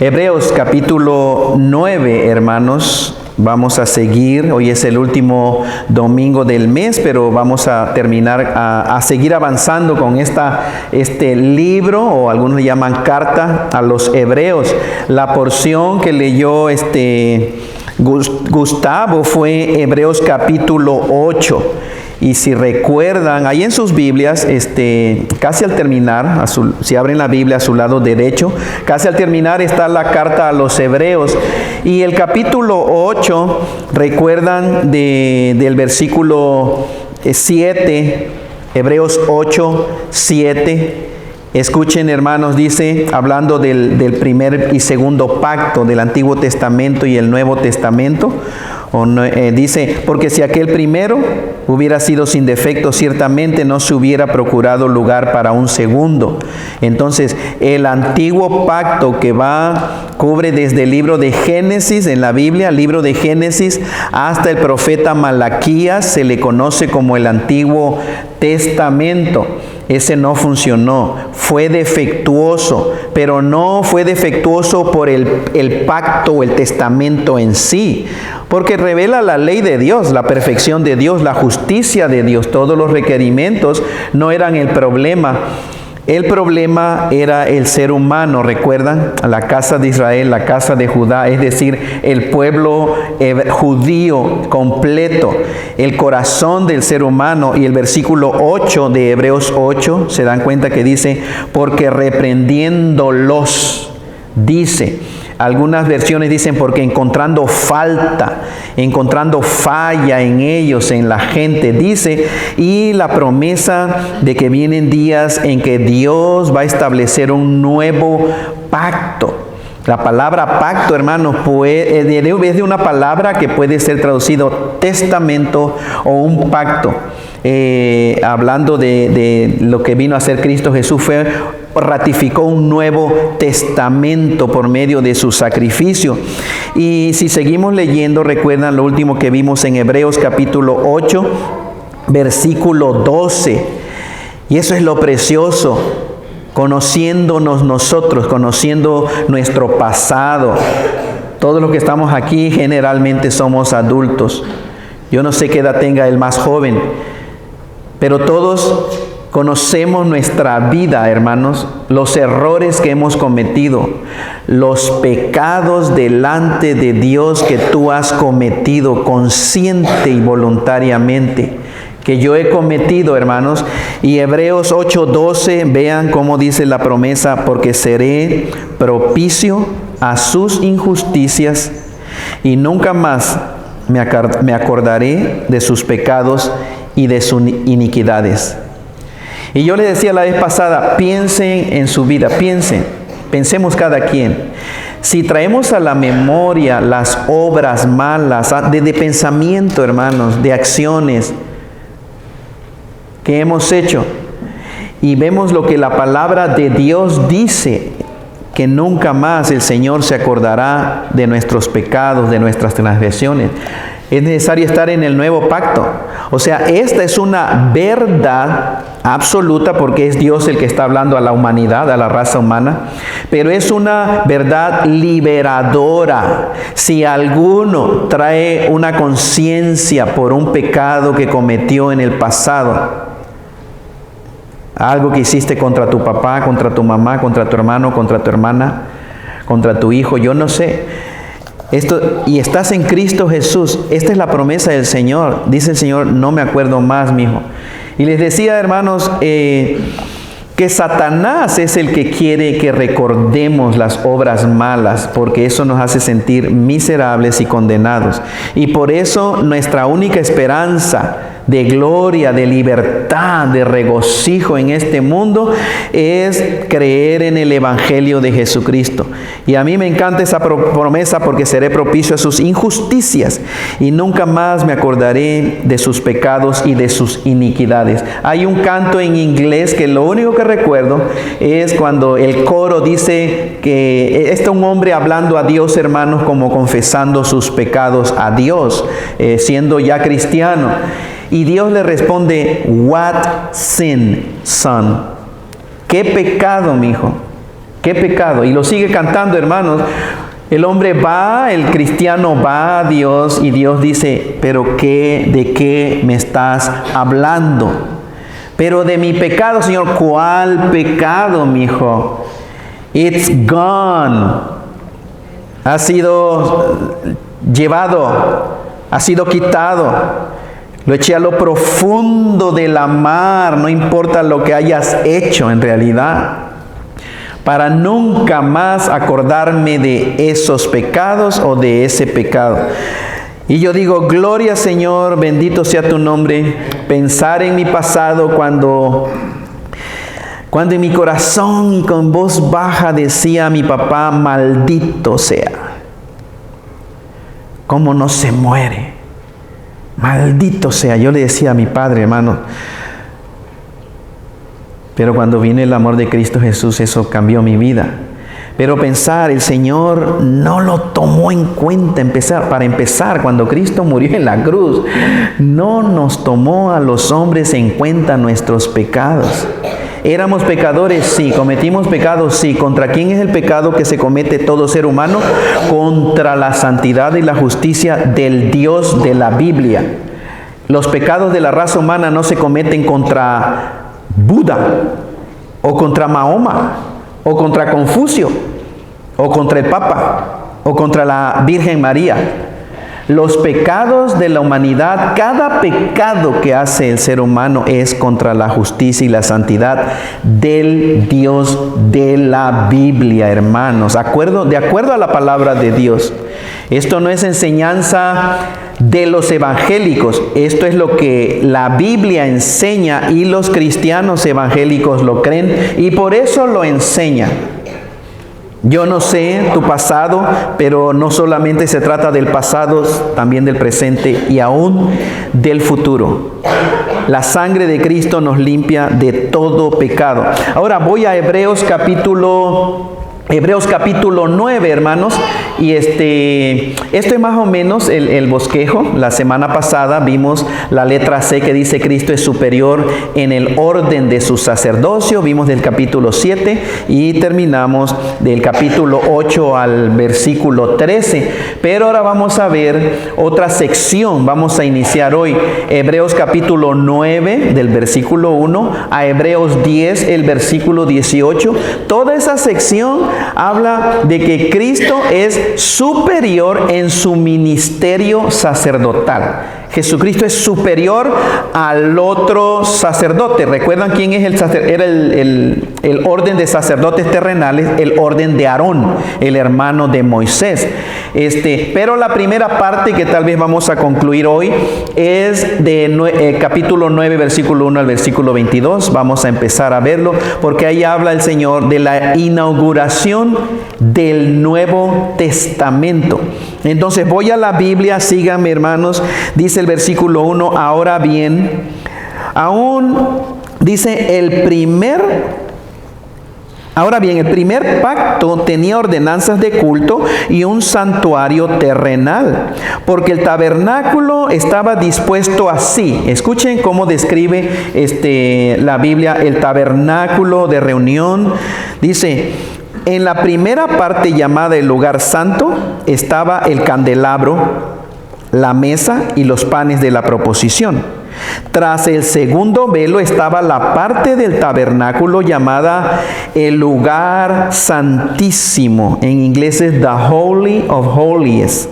Hebreos capítulo 9, hermanos. Vamos a seguir, hoy es el último domingo del mes, pero vamos a terminar, a seguir avanzando con este libro, o algunos le llaman carta a los hebreos. La porción que leyó Gustavo fue Hebreos capítulo 8. Y si recuerdan, ahí en sus Biblias, casi al terminar, si abren la Biblia a su lado derecho, casi al terminar está la carta a los Hebreos. Y el capítulo 8, recuerdan del versículo 7, Hebreos 8, 7. Escuchen, hermanos, dice, hablando del primer y segundo pacto del Antiguo Testamento y el Nuevo Testamento, dice, porque si aquel primero hubiera sido sin defecto, ciertamente no se hubiera procurado lugar para un segundo. Entonces, el antiguo pacto que cubre desde el libro de Génesis en la Biblia, libro de Génesis, hasta el profeta Malaquías, se le conoce como el Antiguo Testamento. Ese no funcionó, fue defectuoso, pero no fue defectuoso por el pacto o el testamento en sí, porque revela la ley de Dios, la perfección de Dios, la justicia de Dios. Todos los requerimientos no eran el problema. El problema era el ser humano, ¿recuerdan? La casa de Israel, la casa de Judá, es decir, el pueblo judío completo, el corazón del ser humano. Y el versículo 8 de Hebreos 8, se dan cuenta que dice, porque reprendiéndolos, dice. Algunas versiones dicen porque encontrando falla en ellos, en la gente, dice, y la promesa de que vienen días en que Dios va a establecer un nuevo pacto. La palabra pacto, hermanos, es de una palabra que puede ser traducido testamento o un pacto. Hablando de lo que vino a hacer Cristo Jesús, ratificó un nuevo testamento por medio de su sacrificio. Y si seguimos leyendo, recuerdan lo último que vimos en Hebreos capítulo 8, versículo 12. Y eso es lo precioso, conociéndonos nosotros, conociendo nuestro pasado. Todos los que estamos aquí generalmente somos adultos. Yo no sé qué edad tenga el más joven, pero todos conocemos nuestra vida, hermanos, los errores que hemos cometido, los pecados delante de Dios que tú has cometido consciente y voluntariamente, que yo he cometido, hermanos. Y Hebreos 8:12, vean cómo dice la promesa, porque seré propicio a sus injusticias y nunca más me acordaré de sus pecados y de sus iniquidades. Y yo les decía la vez pasada, piensen en su vida, pensemos cada quien. Si traemos a la memoria las obras malas, de pensamiento, hermanos, de acciones que hemos hecho, y vemos lo que la palabra de Dios dice, que nunca más el Señor se acordará de nuestros pecados, de nuestras transgresiones. Es necesario estar en el nuevo pacto. O sea, esta es una verdad absoluta, porque es Dios el que está hablando a la humanidad, a la raza humana, pero es una verdad liberadora. Si alguno trae una conciencia por un pecado que cometió en el pasado, algo que hiciste contra tu papá, contra tu mamá, contra tu hermano, contra tu hermana, contra tu hijo, yo no sé, y estás en Cristo Jesús, esta es la promesa del Señor. Dice el Señor, no me acuerdo más, mi hijo. Y les decía, hermanos, que Satanás es el que quiere que recordemos las obras malas, porque eso nos hace sentir miserables y condenados. Y por eso nuestra única esperanza de gloria, de libertad, de regocijo en este mundo es creer en el Evangelio de Jesucristo. Y a mí me encanta esa promesa, porque seré propicio a sus injusticias y nunca más me acordaré de sus pecados y de sus iniquidades. Hay un canto en inglés que lo único que recuerdo es cuando el coro dice que está un hombre hablando a Dios, hermanos, como confesando sus pecados a Dios, siendo ya cristiano. Y Dios le responde, what sin, son? ¿Qué pecado, mi hijo? ¿Qué pecado? Y lo sigue cantando, hermanos. El hombre va, el cristiano va a Dios y Dios dice, pero ¿de qué me estás hablando? Pero de mi pecado, Señor. ¿Cuál pecado, mi hijo? It's gone. Ha sido llevado, ha sido quitado. Lo eché a lo profundo de la mar, no importa lo que hayas hecho en realidad, para nunca más acordarme de esos pecados o de ese pecado. Y yo digo, gloria Señor, bendito sea tu nombre. Pensar en mi pasado cuando en mi corazón y con voz baja decía a mi papá, maldito sea. ¿Cómo no se muere? Maldito sea. Yo le decía a mi padre, hermano. Pero cuando vino el amor de Cristo Jesús, eso cambió mi vida. Pero pensar, el Señor no lo tomó en cuenta. Para empezar, cuando Cristo murió en la cruz, no nos tomó a los hombres en cuenta nuestros pecados. ¿Éramos pecadores? Sí. ¿Cometimos pecados? Sí. ¿Contra quién es el pecado que se comete todo ser humano? Contra la santidad y la justicia del Dios de la Biblia. Los pecados de la raza humana no se cometen contra Buda, o contra Mahoma, o contra Confucio, o contra el Papa, o contra la Virgen María. Los pecados de la humanidad, cada pecado que hace el ser humano es contra la justicia y la santidad del Dios de la Biblia, hermanos. De acuerdo a la palabra de Dios. Esto no es enseñanza de los evangélicos. Esto es lo que la Biblia enseña y los cristianos evangélicos lo creen y por eso lo enseñan. Yo no sé tu pasado, pero no solamente se trata del pasado, también del presente y aún del futuro. La sangre de Cristo nos limpia de todo pecado. Ahora voy a Hebreos capítulo 9, hermanos, y esto es más o menos el bosquejo. La semana pasada vimos la letra C que dice Cristo es superior en el orden de su sacerdocio. Vimos del capítulo 7 y terminamos del capítulo 8 al versículo 13. Pero ahora vamos a ver otra sección. Vamos a iniciar hoy Hebreos capítulo 9 del versículo 1 a Hebreos 10 el versículo 18. Toda esa sección habla de que Cristo es superior en su ministerio sacerdotal. Jesucristo es superior al otro sacerdote. ¿Recuerdan quién es el sacerdote? Era el orden de sacerdotes terrenales, el orden de Aarón, el hermano de Moisés. Pero la primera parte que tal vez vamos a concluir hoy es de capítulo 9, versículo 1 al versículo 22. Vamos a empezar a verlo porque ahí habla el Señor de la inauguración del Nuevo Testamento. Entonces voy a la Biblia, síganme hermanos, dice el versículo 1, ahora bien, dice el primer pacto tenía ordenanzas de culto y un santuario terrenal, porque el tabernáculo estaba dispuesto así. Escuchen cómo describe la Biblia el tabernáculo de reunión. Dice, en la primera parte llamada el lugar santo estaba el candelabro, la mesa y los panes de la proposición. Tras el segundo velo estaba la parte del tabernáculo llamada el lugar santísimo. En inglés es the Holy of Holies.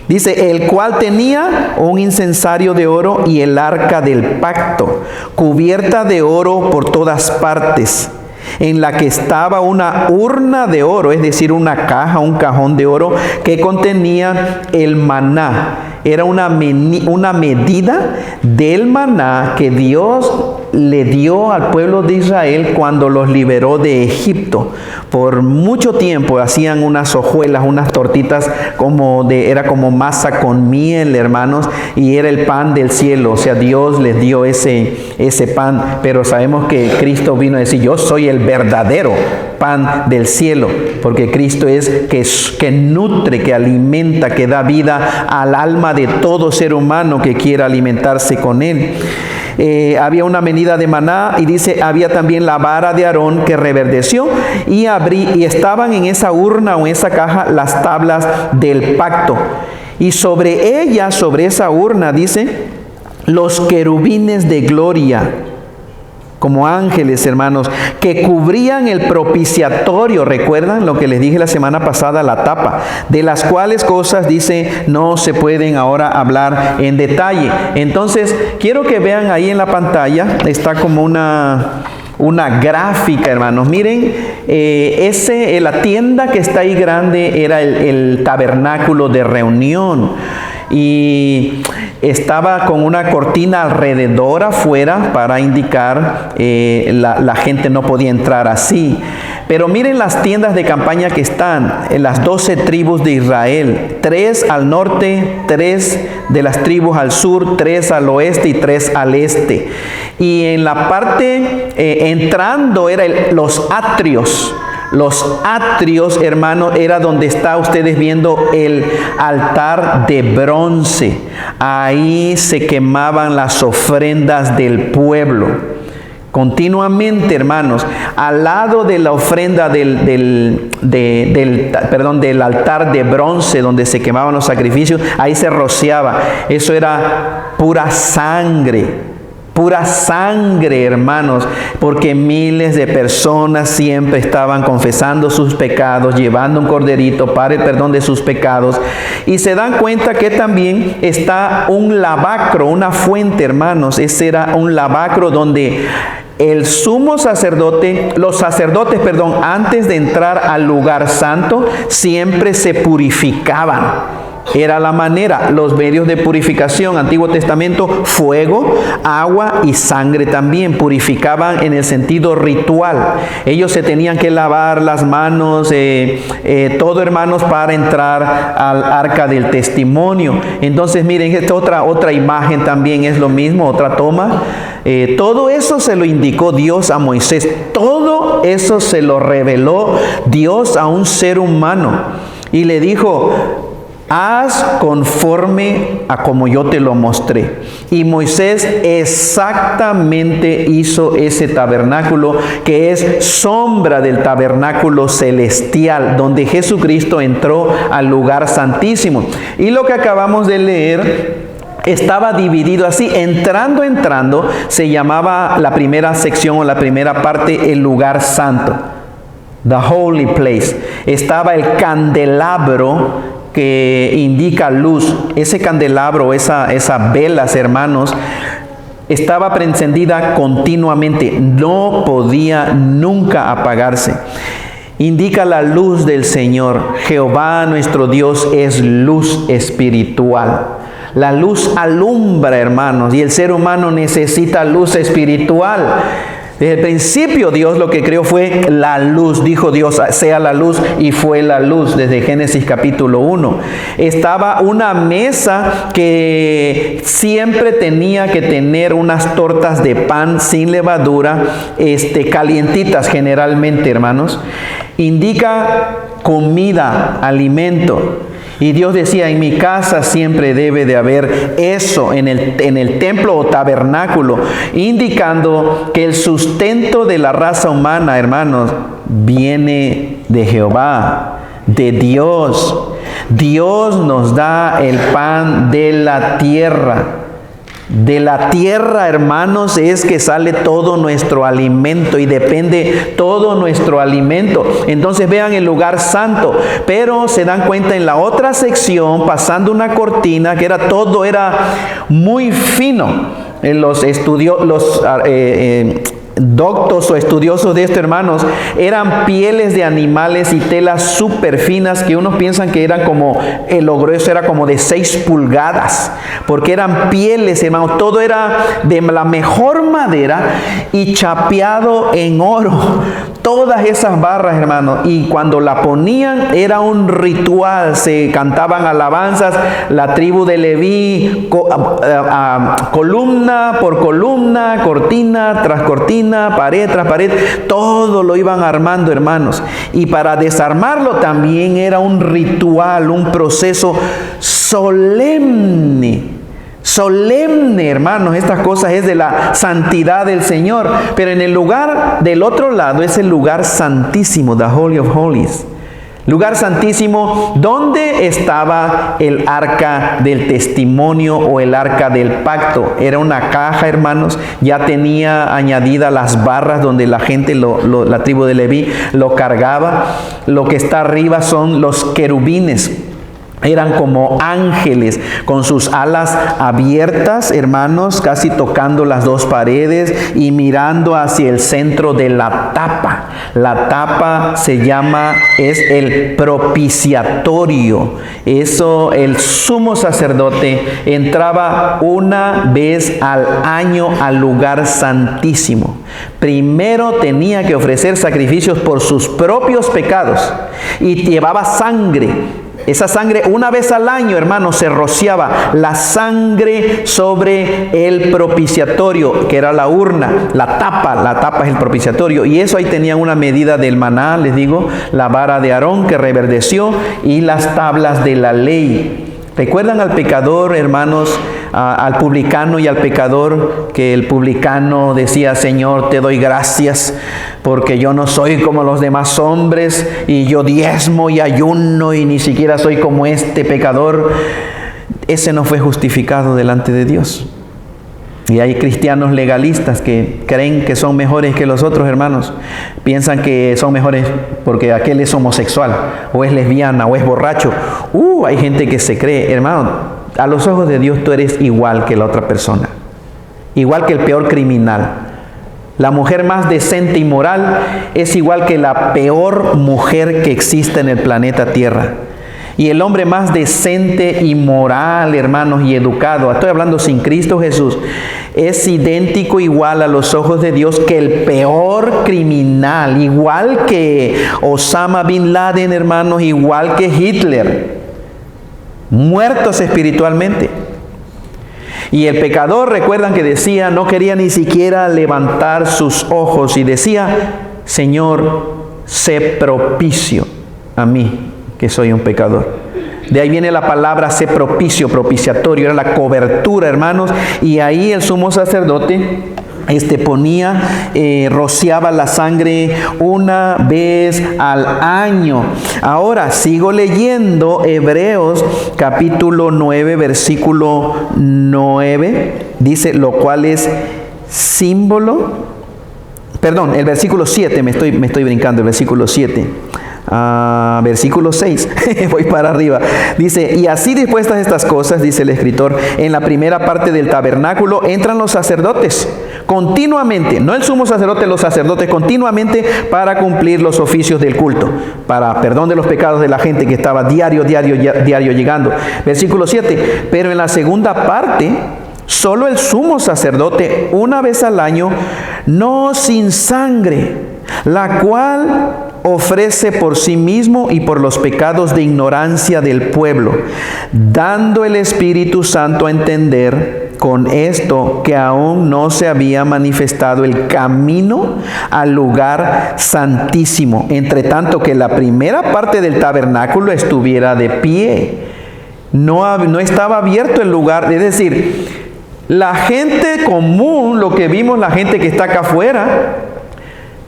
Dice, el cual tenía un incensario de oro y el arca del pacto, cubierta de oro por todas partes, en la que estaba una urna de oro, es decir, una caja, un cajón de oro que contenía el maná. Era una medida del maná que Dios le dio al pueblo de Israel cuando los liberó de Egipto. Por mucho tiempo hacían unas hojuelas, unas tortitas era como masa con miel, hermanos, y era el pan del cielo. O sea, Dios les dio ese pan, pero sabemos que Cristo vino a decir, yo soy el verdadero pan del cielo, porque Cristo es que nutre, que alimenta, que da vida al alma de todo ser humano que quiera alimentarse con Él. Había una medida de maná y dice, había también la vara de Aarón que reverdeció y estaban en esa urna o en esa caja las tablas del pacto. Y sobre ella, sobre esa urna, dice, los querubines de gloria, como ángeles, hermanos, que cubrían el propiciatorio. ¿Recuerdan lo que les dije la semana pasada, la tapa? De las cuales cosas, dice, no se pueden ahora hablar en detalle. Entonces, quiero que vean ahí en la pantalla, está como una gráfica, hermanos. Miren, la tienda que está ahí grande era el tabernáculo de reunión. Y estaba con una cortina alrededor afuera para indicar la gente no podía entrar así. Pero miren las tiendas de campaña que están en las 12 tribus de Israel, 3 al norte, 3 de las tribus al sur, 3 al oeste y 3 al este. Y en la parte entrando eran los atrios. Los atrios, hermanos, era donde está ustedes viendo el altar de bronce. Ahí se quemaban las ofrendas del pueblo. Continuamente, hermanos, al lado de la ofrenda del altar de bronce donde se quemaban los sacrificios, ahí se rociaba. Eso era pura sangre. Pura sangre, hermanos, porque miles de personas siempre estaban confesando sus pecados, llevando un corderito para el perdón de sus pecados. Y se dan cuenta que también está un lavacro, una fuente, hermanos. Ese era un lavacro donde el sumo sacerdote, los sacerdotes, antes de entrar al lugar santo, siempre se purificaban. Era la manera, los medios de purificación, Antiguo Testamento, fuego, agua y sangre también, purificaban en el sentido ritual. Ellos se tenían que lavar las manos, todo, hermanos, para entrar al arca del testimonio. Entonces, miren, esta otra imagen también es lo mismo, otra toma. Todo eso se lo indicó Dios a Moisés, todo eso se lo reveló Dios a un ser humano y le dijo: haz conforme a como yo te lo mostré. Y Moisés exactamente hizo ese tabernáculo que es sombra del tabernáculo celestial, donde Jesucristo entró al lugar santísimo. Y lo que acabamos de leer estaba dividido así, entrando, se llamaba la primera sección o la primera parte el lugar santo, the holy place. Estaba el candelabro que indica luz. Ese candelabro, esas velas, hermanos, estaba encendida continuamente, no podía nunca apagarse. Indica la luz del Señor. Jehová nuestro Dios es luz espiritual. La luz alumbra, hermanos, y el ser humano necesita luz espiritual. Desde el principio Dios lo que creó fue la luz. Dijo Dios, sea la luz, y fue la luz. Desde Génesis capítulo 1. Estaba una mesa que siempre tenía que tener unas tortas de pan sin levadura, calientitas generalmente, hermanos. Indica comida, alimento. Y Dios decía, en mi casa siempre debe de haber eso, en el templo o tabernáculo, indicando que el sustento de la raza humana, hermanos, viene de Jehová, de Dios. Dios nos da el pan de la tierra. De la tierra, hermanos, es que sale todo nuestro alimento y depende todo nuestro alimento. Entonces vean el lugar santo, pero se dan cuenta en la otra sección, pasando una cortina, que todo era muy fino. Los doctos o estudiosos de esto, hermanos, eran pieles de animales y telas súper finas que unos piensan que eran como, lo grueso era como de 6 pulgadas, porque eran pieles, hermanos, todo era de la mejor madera y chapeado en oro. Todas esas barras, hermanos, y cuando la ponían era un ritual, se cantaban alabanzas, la tribu de Leví, columna por columna, cortina tras cortina, pared tras pared, todo lo iban armando, hermanos. Y para desarmarlo también era un ritual, un proceso solemne solemne, hermanos. Estas cosas es de la santidad del Señor. Pero en el lugar del otro lado es el lugar santísimo, the Holy of Holies. Lugar santísimo, donde estaba el arca del testimonio o el arca del pacto. Era una caja, hermanos, ya tenía añadidas las barras donde la gente, la tribu de Leví, lo cargaba. Lo que está arriba son los querubines. Eran como ángeles con sus alas abiertas, hermanos, casi tocando las dos paredes y mirando hacia el centro de la tapa. La tapa es el propiciatorio. Eso, el sumo sacerdote entraba una vez al año al lugar santísimo. Primero tenía que ofrecer sacrificios por sus propios pecados y llevaba sangre. Esa sangre una vez al año, hermanos, se rociaba la sangre sobre el propiciatorio, que era la urna, la tapa es el propiciatorio. Y eso ahí tenían una medida del maná, les digo, la vara de Aarón que reverdeció y las tablas de la ley. ¿Recuerdan al pecador, hermanos, al publicano y al pecador? Que el publicano decía: Señor, te doy gracias porque yo no soy como los demás hombres y yo diezmo y ayuno y ni siquiera soy como este pecador. Ese no fue justificado delante de Dios. Y hay cristianos legalistas que creen que son mejores que los otros, hermanos. Piensan que son mejores porque aquel es homosexual, o es lesbiana, o es borracho. Hay gente que se cree, hermano, a los ojos de Dios tú eres igual que la otra persona. Igual que el peor criminal. La mujer más decente y moral es igual que la peor mujer que existe en el planeta Tierra. Y el hombre más decente y moral, hermanos, y educado, estoy hablando sin Cristo Jesús, es idéntico, igual a los ojos de Dios que el peor criminal, igual que Osama Bin Laden, hermanos, igual que Hitler, muertos espiritualmente. Y el pecador, recuerdan que decía, no quería ni siquiera levantar sus ojos y decía: Señor, sé propicio a mí, que soy un pecador. De ahí viene la palabra sé propicio, propiciatorio, era la cobertura, hermanos. Y ahí el sumo sacerdote rociaba la sangre una vez al año. Ahora sigo leyendo Hebreos capítulo 9, versículo 9. Dice, lo cual es símbolo. Perdón, el versículo 7, me estoy brincando, el versículo 7. Versículo 6, voy para arriba. Dice: y así dispuestas estas cosas, dice el escritor, en la primera parte del tabernáculo entran los sacerdotes continuamente, no el sumo sacerdote, los sacerdotes continuamente para cumplir los oficios del culto, para perdón de los pecados de la gente que estaba diario llegando. Versículo 7, pero en la segunda parte, solo el sumo sacerdote una vez al año, no sin sangre, la cual ofrece por sí mismo y por los pecados de ignorancia del pueblo, dando el Espíritu Santo a entender con esto que aún no se había manifestado el camino al lugar santísimo, entre tanto que la primera parte del tabernáculo estuviera de pie. No estaba abierto el lugar, es decir, la gente común, lo que vimos, la gente que está acá afuera,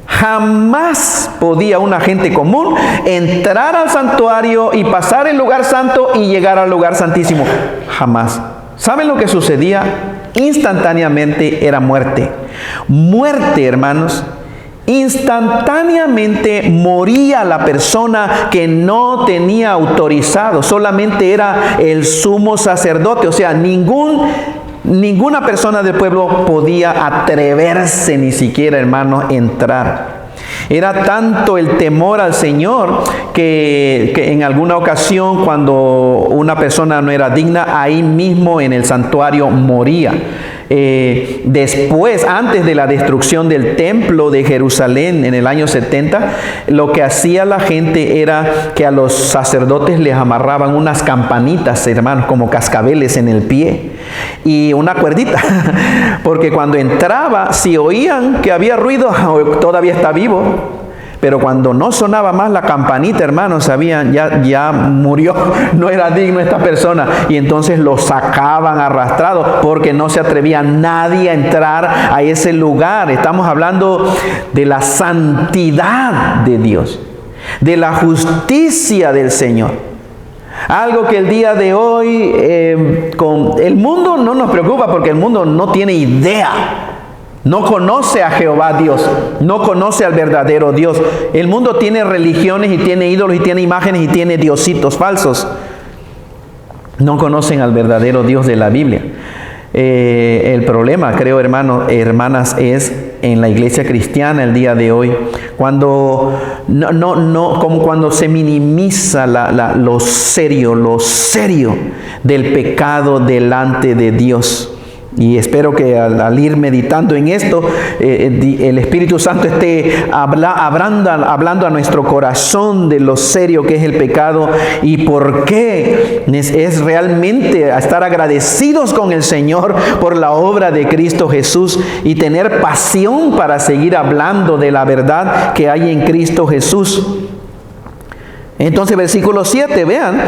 jamás podía una gente común entrar al santuario y pasar el lugar santo y llegar al lugar santísimo. Jamás. ¿Saben lo que sucedía? Instantáneamente era muerte. Muerte, hermanos. Instantáneamente moría la persona que no tenía autorizado. Solamente era el sumo sacerdote. O sea, ninguna persona del pueblo podía atreverse ni siquiera, hermano, entrar. Era tanto el temor al Señor que en alguna ocasión, cuando una persona no era digna, ahí mismo en el santuario moría. Después, antes de la destrucción del templo de Jerusalén en el año 70, lo que hacía la gente era que a los sacerdotes les amarraban unas campanitas, hermanos, como cascabeles en el pie y una cuerdita, porque cuando entraba, si oían que había ruido, todavía está vivo. Pero cuando no sonaba más la campanita, hermanos, sabían, ya murió, no era digno esta persona. Y entonces lo sacaban arrastrado porque no se atrevía nadie a entrar a ese lugar. Estamos hablando de la santidad de Dios, de la justicia del Señor. Algo que el día de hoy con el mundo no nos preocupa, porque el mundo no tiene idea. No conoce a Jehová Dios, no conoce al verdadero Dios. El mundo tiene religiones y tiene ídolos y tiene imágenes y tiene diositos falsos. No conocen al verdadero Dios de la Biblia. El problema, creo, hermanos, hermanas, es en la iglesia cristiana el día de hoy, cuando como cuando se minimiza lo serio del pecado delante de Dios. Y espero que al ir meditando en esto, el Espíritu Santo esté hablando a nuestro corazón de lo serio que es el pecado y por qué es realmente estar agradecidos con el Señor por la obra de Cristo Jesús y tener pasión para seguir hablando de la verdad que hay en Cristo Jesús. Entonces, versículo 7, vean,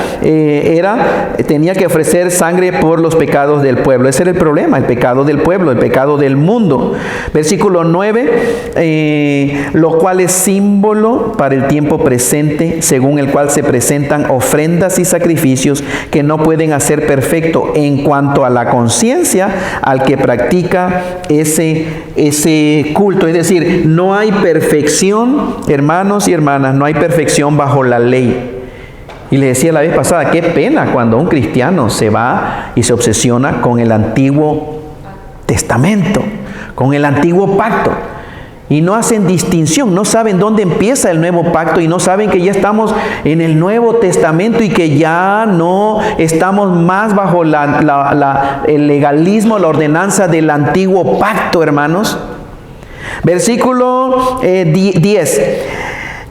tenía que ofrecer sangre por los pecados del pueblo. Ese era el problema, el pecado del pueblo, el pecado del mundo. Versículo 9, lo cual es símbolo para el tiempo presente, según el cual se presentan ofrendas y sacrificios que no pueden hacer perfecto en cuanto a la conciencia al que practica ese culto. Es decir, no hay perfección, hermanos y hermanas, no hay perfección bajo la ley. Y les decía la vez pasada, qué pena cuando un cristiano se va y se obsesiona con el Antiguo Testamento, con el Antiguo Pacto. Y no hacen distinción, no saben dónde empieza el Nuevo Pacto y no saben que ya estamos en el Nuevo Testamento y que ya no estamos más bajo el legalismo, la ordenanza del Antiguo Pacto, hermanos. Versículo 10.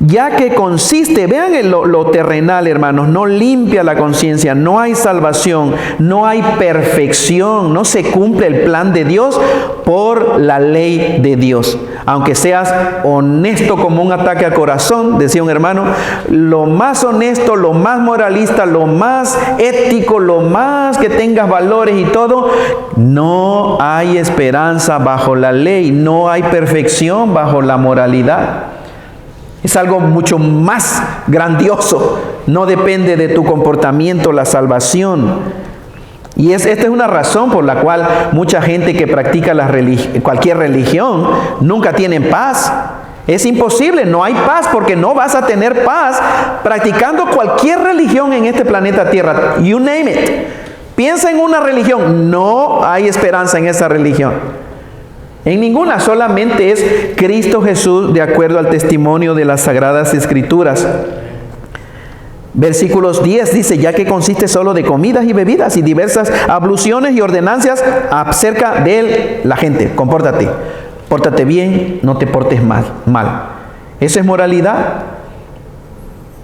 Ya que consiste, vean lo terrenal, hermanos, no limpia la conciencia, no hay salvación, no hay perfección, no se cumple el plan de Dios por la ley de Dios. Aunque seas honesto como un ataque al corazón, decía un hermano, lo más honesto, lo más moralista, lo más ético, lo más que tengas valores y todo, no hay esperanza bajo la ley, no hay perfección bajo la moralidad. Es algo mucho más grandioso. No depende de tu comportamiento la salvación. Y esta es una razón por la cual mucha gente que practica cualquier religión nunca tienen paz. Es imposible, no hay paz porque no vas a tener paz practicando cualquier religión en este planeta Tierra. You name it. Piensa en una religión, no hay esperanza en esa religión. En ninguna, solamente es Cristo Jesús de acuerdo al testimonio de las Sagradas Escrituras. Versículos 10 dice, ya que consiste solo de comidas y bebidas y diversas abluciones y ordenanzas acerca de la gente. Compórtate, pórtate bien, no te portes mal. Esa es moralidad.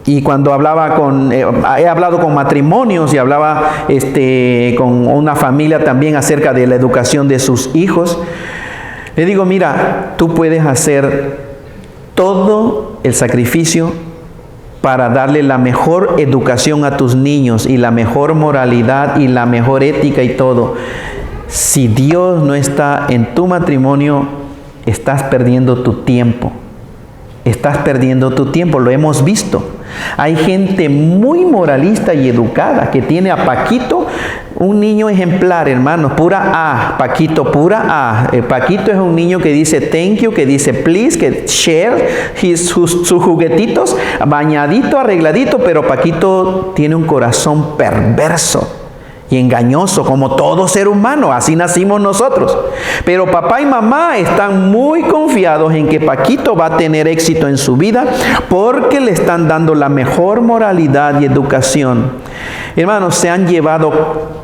Y cuando he hablado con matrimonios y hablaba con una familia también acerca de la educación de sus hijos, le digo, mira, tú puedes hacer todo el sacrificio para darle la mejor educación a tus niños y la mejor moralidad y la mejor ética y todo. Si Dios no está en tu matrimonio, estás perdiendo tu tiempo. Estás perdiendo tu tiempo, lo hemos visto. Hay gente muy moralista y educada que tiene a Paquito, un niño ejemplar, hermanos, pura A, Paquito, pura A. Paquito es un niño que dice thank you, que dice please, que share sus juguetitos, bañadito, arregladito, pero Paquito tiene un corazón perverso y engañoso, como todo ser humano, así nacimos nosotros. Pero papá y mamá están muy confiados en que Paquito va a tener éxito en su vida porque le están dando la mejor moralidad y educación. Hermanos, se han llevado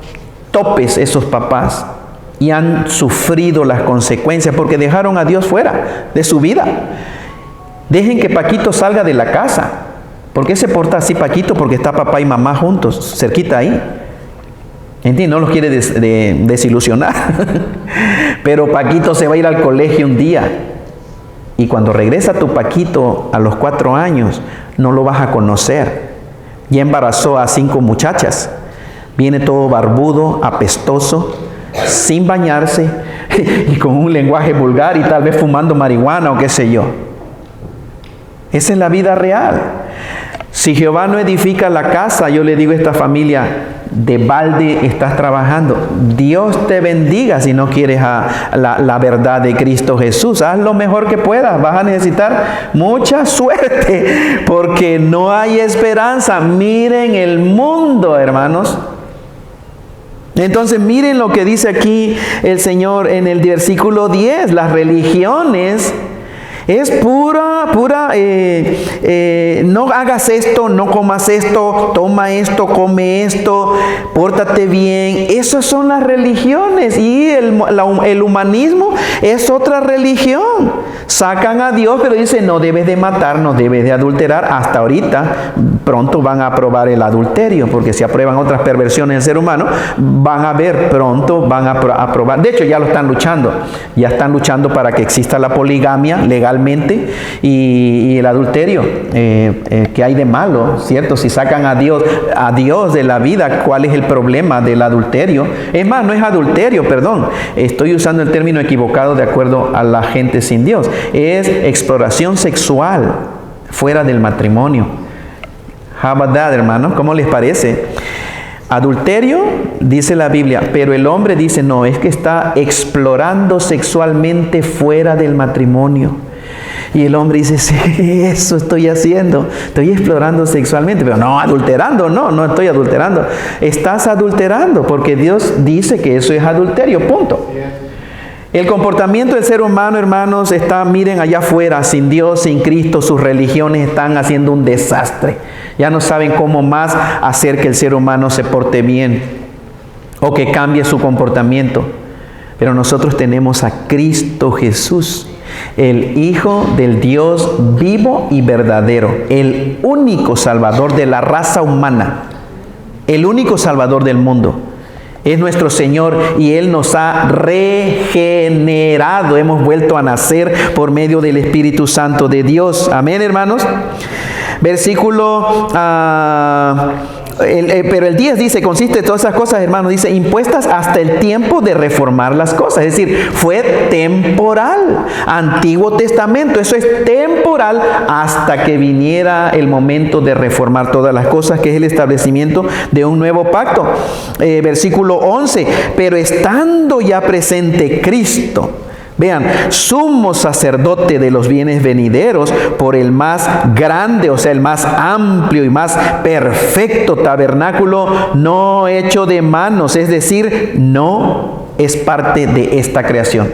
topes esos papás y han sufrido las consecuencias porque dejaron a Dios fuera de su vida. Dejen que Paquito salga de la casa. ¿Por qué se porta así Paquito? Porque está papá y mamá juntos, cerquita ahí. ¿Entiendes? No los quiere desilusionar. Pero Paquito se va a ir al colegio un día. Y cuando regresa tu Paquito a los 4 años, no lo vas a conocer. Ya embarazó a 5 muchachas. Viene todo barbudo, apestoso, sin bañarse y con un lenguaje vulgar y tal vez fumando marihuana o qué sé yo. Esa es la vida real. Si Jehová no edifica la casa, yo le digo a esta familia, de balde estás trabajando. Dios te bendiga si no quieres la verdad de Cristo Jesús. Haz lo mejor que puedas. Vas a necesitar mucha suerte porque no hay esperanza. Miren el mundo, hermanos. Entonces miren lo que dice aquí el Señor en el versículo 10. Las religiones es pura, no hagas esto, no comas esto, toma esto, come esto, pórtate bien. Esas son las religiones. Y el humanismo es otra religión. Sacan a Dios, pero dicen no debes de matar, no debes de adulterar. Hasta ahorita, pronto van a aprobar el adulterio, porque si aprueban otras perversiones del ser humano, pronto van a aprobar. De hecho, ya lo están luchando. Ya están luchando para que exista la poligamia legalmente y el adulterio. ¿Qué hay de malo? ¿Cierto? Si sacan a Dios de la vida, ¿cuál es el problema del adulterio? Es más, no es adulterio, perdón. Estoy usando el término equivocado de acuerdo a la gente sin Dios. Es exploración sexual fuera del matrimonio. How about that, hermanos? ¿Cómo les parece? Adulterio, dice la Biblia, pero el hombre dice, no, es que está explorando sexualmente fuera del matrimonio. Y el hombre dice, sí, eso estoy haciendo, estoy explorando sexualmente, pero no, adulterando, no estoy adulterando. Estás adulterando porque Dios dice que eso es adulterio, punto. El comportamiento del ser humano, hermanos, miren allá afuera, sin Dios, sin Cristo, sus religiones están haciendo un desastre. Ya no saben cómo más hacer que el ser humano se porte bien o que cambie su comportamiento. Pero nosotros tenemos a Cristo Jesús, el Hijo del Dios vivo y verdadero, el único Salvador de la raza humana, el único Salvador del mundo. Es nuestro Señor y Él nos ha regenerado. Hemos vuelto a nacer por medio del Espíritu Santo de Dios. Amén, hermanos. Versículo... pero el 10 dice, consiste de todas esas cosas, hermanos, dice, impuestas hasta el tiempo de reformar las cosas. Es decir, fue temporal. Antiguo Testamento, eso es temporal hasta que viniera el momento de reformar todas las cosas, que es el establecimiento de un nuevo pacto. Versículo 11, pero estando ya presente Cristo, vean, sumo sacerdote de los bienes venideros por el más grande, o sea, el más amplio y más perfecto tabernáculo no hecho de manos, es decir, no es parte de esta creación.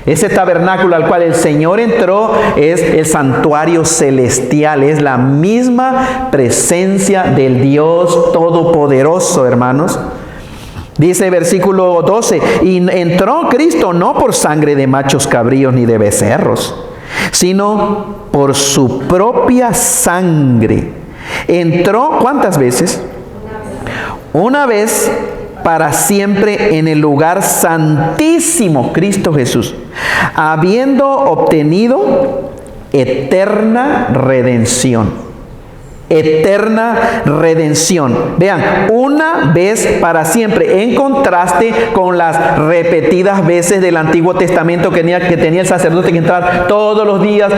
Ese tabernáculo al cual el Señor entró es el santuario celestial, es la misma presencia del Dios Todopoderoso, hermanos. Dice versículo 12, y entró Cristo no por sangre de machos cabríos ni de becerros, sino por su propia sangre. Entró, ¿cuántas veces? Una vez para siempre en el lugar santísimo, Cristo Jesús, habiendo obtenido eterna redención. Eterna redención. Vean, una vez para siempre, en contraste con las repetidas veces del Antiguo Testamento que tenía el sacerdote que entrar todos los días.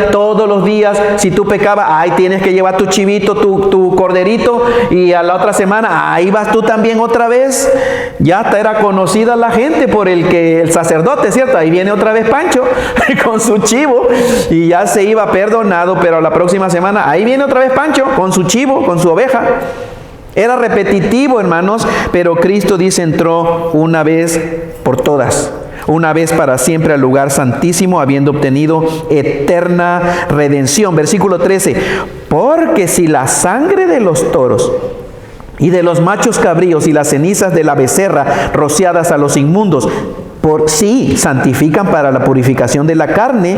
Si tú pecabas, ahí tienes que llevar tu chivito, tu corderito, y a la otra semana, ahí vas tú también otra vez. Ya era conocida la gente por el sacerdote, ¿cierto? Ahí viene otra vez Pancho con su chivo, y ya se iba perdonado, pero la próxima semana, ahí viene otra vez Pancho con su chivo, con su oveja. Era repetitivo, hermanos, pero Cristo dice entró una vez por todas, una vez para siempre al lugar santísimo, habiendo obtenido eterna redención. Versículo 13, porque si la sangre de los toros y de los machos cabríos y las cenizas de la becerra rociadas a los inmundos por sí santifican para la purificación de la carne,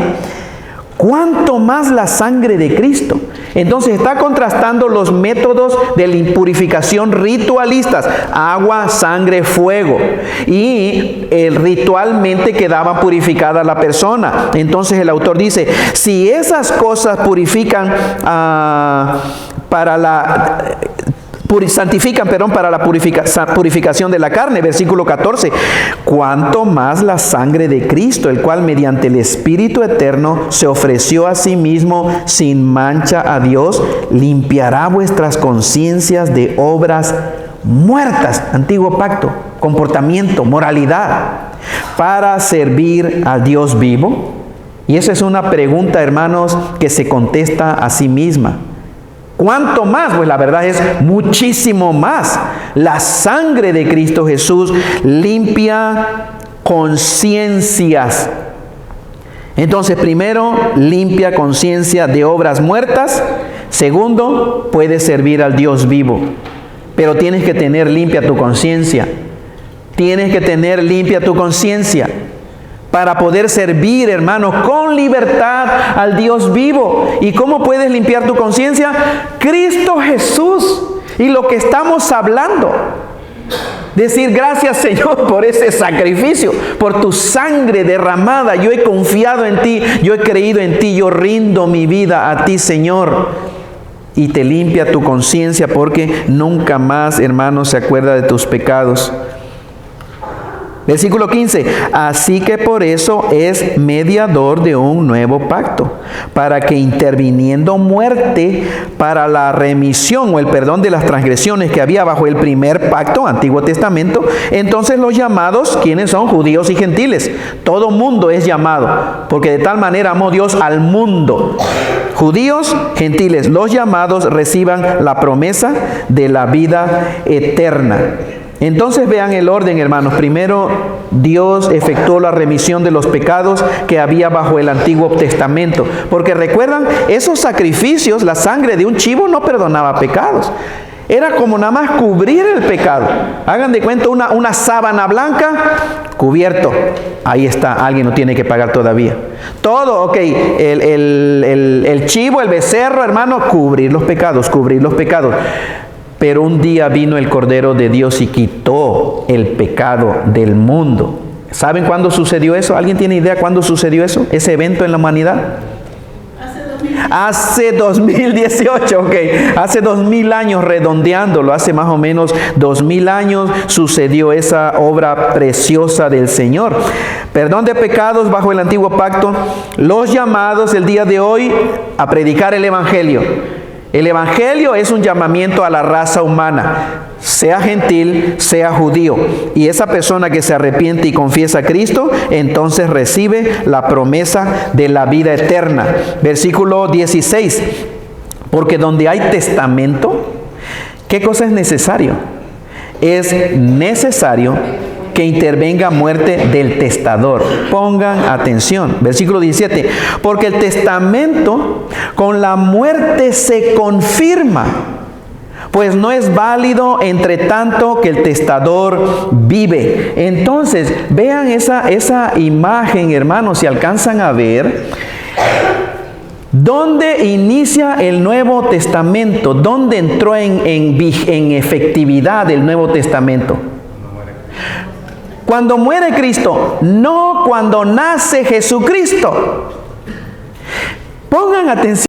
¿cuánto más la sangre de Cristo? Entonces está contrastando los métodos de la impurificación ritualistas, agua, sangre, fuego, y ritualmente quedaba purificada la persona. Entonces el autor dice, si esas cosas purifican santifican para la purificación de la carne, versículo 14, cuánto más la sangre de Cristo, el cual mediante el Espíritu eterno se ofreció a sí mismo sin mancha a Dios, limpiará vuestras conciencias de obras muertas, antiguo pacto, comportamiento, moralidad, para servir al Dios vivo. Y esa es una pregunta, hermanos, que se contesta a sí misma. ¿Cuánto más? Pues la verdad es muchísimo más. La sangre de Cristo Jesús limpia conciencias. Entonces, primero, limpia conciencia de obras muertas. Segundo, puede servir al Dios vivo. Pero tienes que tener limpia tu conciencia. Tienes que tener limpia tu conciencia para poder servir, hermanos, con libertad al Dios vivo. ¿Y cómo puedes limpiar tu conciencia? Cristo Jesús y lo que estamos hablando. Decir, gracias Señor por ese sacrificio, por tu sangre derramada. Yo he confiado en ti, yo he creído en ti, yo rindo mi vida a ti, Señor. Y te limpia tu conciencia porque nunca más, hermanos, se acuerda de tus pecados. Versículo 15, así que por eso es mediador de un nuevo pacto, para que interviniendo muerte para la remisión o el perdón de las transgresiones que había bajo el primer pacto, Antiguo Testamento, entonces los llamados, ¿quiénes son? Judíos y gentiles. Todo mundo es llamado, porque de tal manera amó Dios al mundo. Judíos, gentiles, los llamados reciban la promesa de la vida eterna. Entonces vean el orden, hermanos. Primero, Dios efectuó la remisión de los pecados que había bajo el Antiguo Testamento. Porque recuerdan, esos sacrificios, la sangre de un chivo no perdonaba pecados. Era como nada más cubrir el pecado. Hagan de cuenta una sábana blanca, cubierto. Ahí está, alguien no tiene que pagar todavía. Todo, ok, el chivo, el becerro, hermano, cubrir los pecados, cubrir los pecados. Pero un día vino el Cordero de Dios y quitó el pecado del mundo. ¿Saben cuándo sucedió eso? ¿Alguien tiene idea cuándo sucedió eso? Ese evento en la humanidad. Hace 2018, ok. Hace 2000 años, redondeándolo, hace más o menos 2000 años sucedió esa obra preciosa del Señor. Perdón de pecados bajo el antiguo pacto. Los llamados el día de hoy a predicar el Evangelio. El Evangelio es un llamamiento a la raza humana, sea gentil, sea judío. Y esa persona que se arrepiente y confiesa a Cristo, entonces recibe la promesa de la vida eterna. Versículo 16. Porque donde hay testamento, ¿qué cosa es necesario? Es necesario que intervenga muerte del testador. Pongan atención. Versículo 17. Porque el testamento con la muerte se confirma, pues no es válido entre tanto que el testador vive. Entonces, vean esa imagen, hermanos, si alcanzan a ver. ¿Dónde inicia el Nuevo Testamento? ¿Dónde entró en efectividad el Nuevo Testamento? Cuando muere Cristo, no cuando nace Jesucristo. Pongan atención.